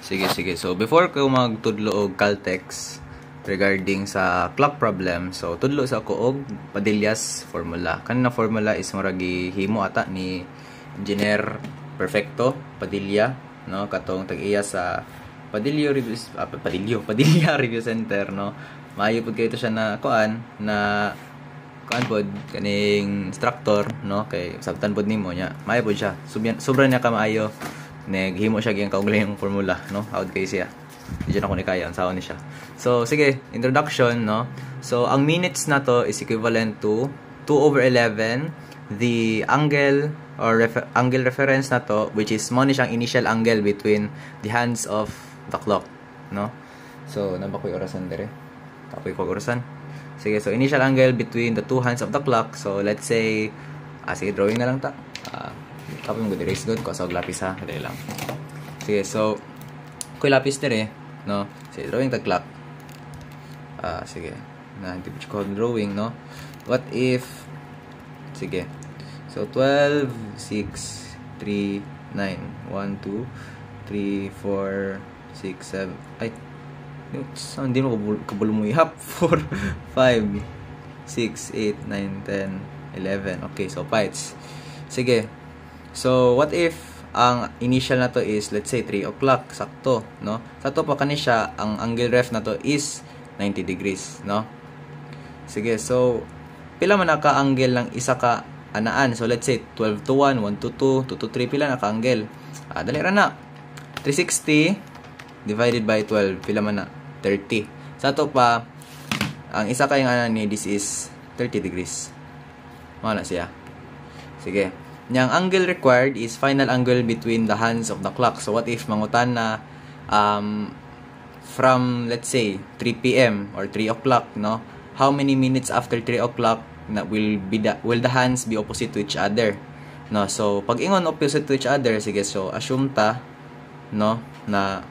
Sige, sige. So, before ko magtudlo og Caltex regarding sa clock problem, so tudlo sa ko og Padillas formula. Kanina formula is muragi himo ata ni Engineer Perfecto Padilla, no? Katong tag-iya sa Padilla Review Center, no? Maayo pud kay ito siya na kuan pod kaning instructor, no? Kay sabtan pod nimo nya. Maayo pod siya. Sobra niya ka maayo. Naghimo siya gyang kaugaling formula, no? Out kay siya. Di na ko ni kaya, ansaon ni siya. So, sige, introduction, no? So, ang minutes na to is equivalent to 2/11. The angle or angle reference na to, which is mo ni siyang initial angle between the hands of the clock, no? So, nabakoy orasan dire. Tapoy ko orasan. Sige, so initial angle between the two hands of the clock. So, let's say, sige, drawing na lang ta. Tapos mo erase good ko sa lapis ha, dali lang. Sige, so ko lapis dire, no? Sige, drawing the clock. Sige. Na hindi ko drawing, no? What if sige. So 12 6 3 9 1 2 3 4 6 7 ay hindi mo kabalo mo ihap 4 5 6 8 9 10 11. Okay, so pites. Sige. So, what if ang initial na to is, let's say, 3 o'clock, sakto, no? Sakto pa kanisya, ang angle ref na to is 90 degrees, no? Sige, so, pila man naka-angle ng isa ka anaan? So, let's say, 12 to 1, 1 to 2, 2 to 3, pila naka-angle? Dali ra na. 360 divided by 12, pila man na? 30. Sakto pa, ang isa kayong anan ni, this is 30 degrees. Mga na siya. Sige. Yang angle required is final angle between the hands of the clock. So what if mangutan na from let's say 3 p.m. or 3 o'clock, no? How many minutes after 3 o'clock na will the hands be opposite to each other? No, so pag ingon opposite to each other, sige, so assume ta, no, na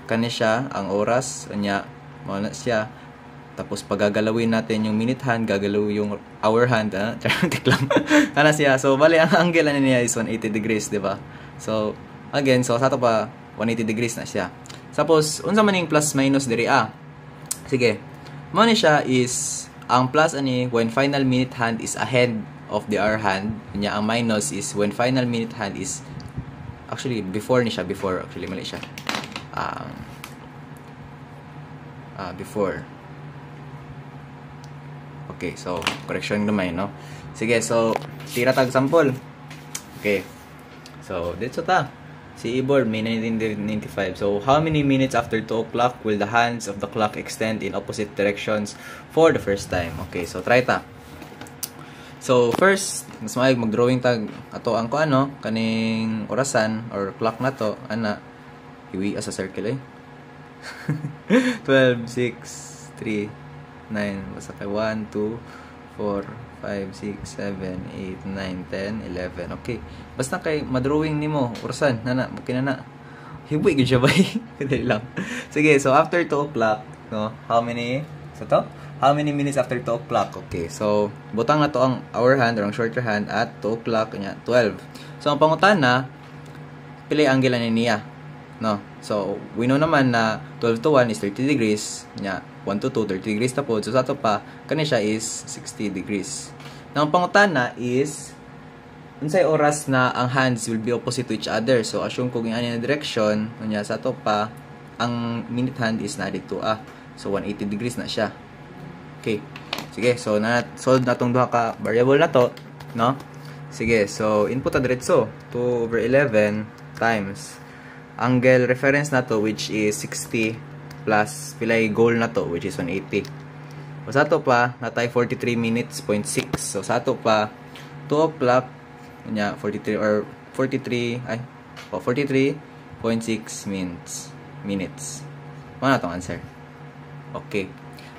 kani siya ang oras anya mo na siya. Tapos pagagalawin natin yung minute hand, gagalaw yung hour hand, tik lang. Kana siya. So bali ang angle niya is 180 degrees, di ba? So again, so sa to pa 180 degrees na siya. Tapos unsa man ning plus minus diri Sige. Mo ni siya is ang plus ani when final minute hand is ahead of the hour hand, kanya ang minus is when final minute hand is actually before ni siya, actually mali siya. Before. Okay, so correction naman, no? Sige, so tira tag sample. Okay. So, dito ta. Si Ibor, May 1995. So, how many minutes after 2 o'clock will the hands of the clock extend in opposite directions for the first time? Okay, so try ta. So, first, mas maayog mag-drawing tag ato ang ko kaning orasan or clock na to, iwi as a circle 12 6 3 9, basta kay 1, 2, 4, 5, 6, 7, 8, 9, 10, 11. Okay. Basta kay madrawing nimo, orasan, okay na. Hiboy gyud siya bay. Dali lang. Sige, so after 2 o'clock, no, how many minutes after 2 o'clock? Okay. So, butang na to ang hour hand or ang shorter hand at 2 o'clock nya 12. So, ang pangutana, pila ang angle niya, no? So, we know naman na 12 to 1 is 30 degrees nya 1 to 2, 30 degrees tapos. So, sa ito pa, kani siya is 60 degrees. Now, ang pangutana is, unsay oras na ang hands will be opposite to each other. So, assume kung yung na direction, kunya sa ito pa, ang minute hand is na dito So, 180 degrees na siya. Okay. Sige, so, solve na itong duha ka variable na to, no? Sige, so, input na diretso. 2/11 times angle reference na to, which is 60 plus pilay goal na to, which is 180. So, sa to pa, natay 43 minutes, 0.6. So, sa to pa, 2 o'clock, 43 or 43, 43.6 minutes. Ano na tong answer? Okay.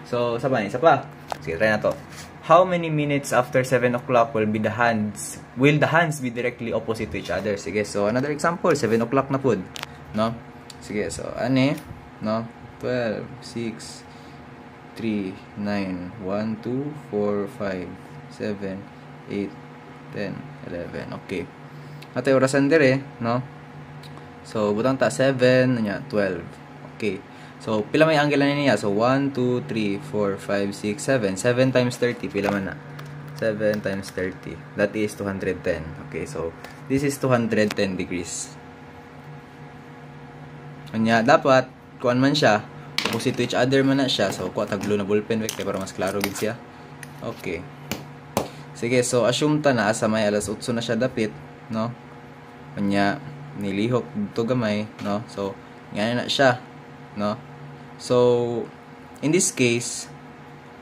So, isa pa. Sige, try na to. How many minutes after 7 o'clock will the hands be directly opposite to each other? Sige, so, another example, 7 o'clock na pod, no? Sige, so, no? 12, 6, 3, 9, 1, 2, 4, 5, 7, 8, 10, 11. Okay. At orasan dire, no? So butang ta 7 nya 12. Okay. So pila may angle na niya? So 1 2 3 4 5 6 7. 7 times 30 pila man na? 7 times 30. That is 210. Okay, so this is 210 degrees. Kanya dapat kuan man siya, opposite to each other man na siya. So kuha tag blue na ballpen kay para mas klaro gid siya. Okay. Sige, so assume ta na asa may alas 8 na siya dapit, no? Kanya nilihok dito gamay, no? So ngano na siya, no? So in this case,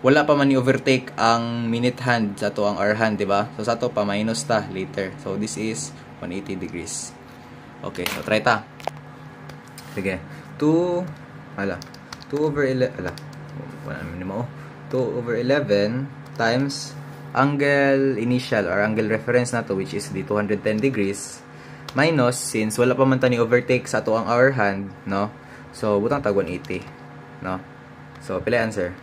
wala pa man i-overtake ang minute hand sa to ang hour hand, di ba? So sa to pa minus ta later. So this is 180 degrees. Okay, so try ta. Sige. 2 over 11 2 over 11 times angle initial or angle reference na to, which is the 210 degrees, minus, since wala pa man ta ni overtake sa to ang hour hand, no? So butang tag 180, no? So pila answer?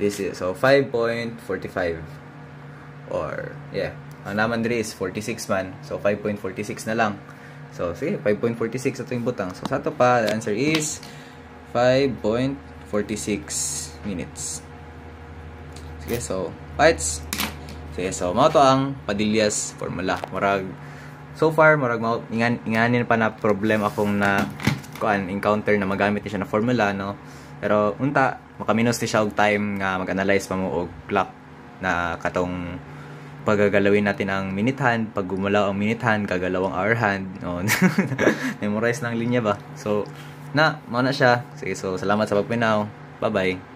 This is so 5.45, or yeah, ang naman diri is 46 man, so 5.46 na lang. So sige, 5.46 ato yung butang. So sa to pa, the answer is 5.46 minutes. Sige, so parts. Sige, so mao to ang Padillas formula. Murag so far murag mao inganin pa na problem akong na kuan encounter na magamit ni siya na formula, no. Pero unta makaminos ni siya og time nga mag-analyze pa mo og clock na katong pagagalawin natin ang minute hand, pag gumalaw ang minute hand, gagalaw ang hour hand, no. Memorize ng linya ba. So mao na siya. Sige, so salamat sa pagpinaw. Bye-bye.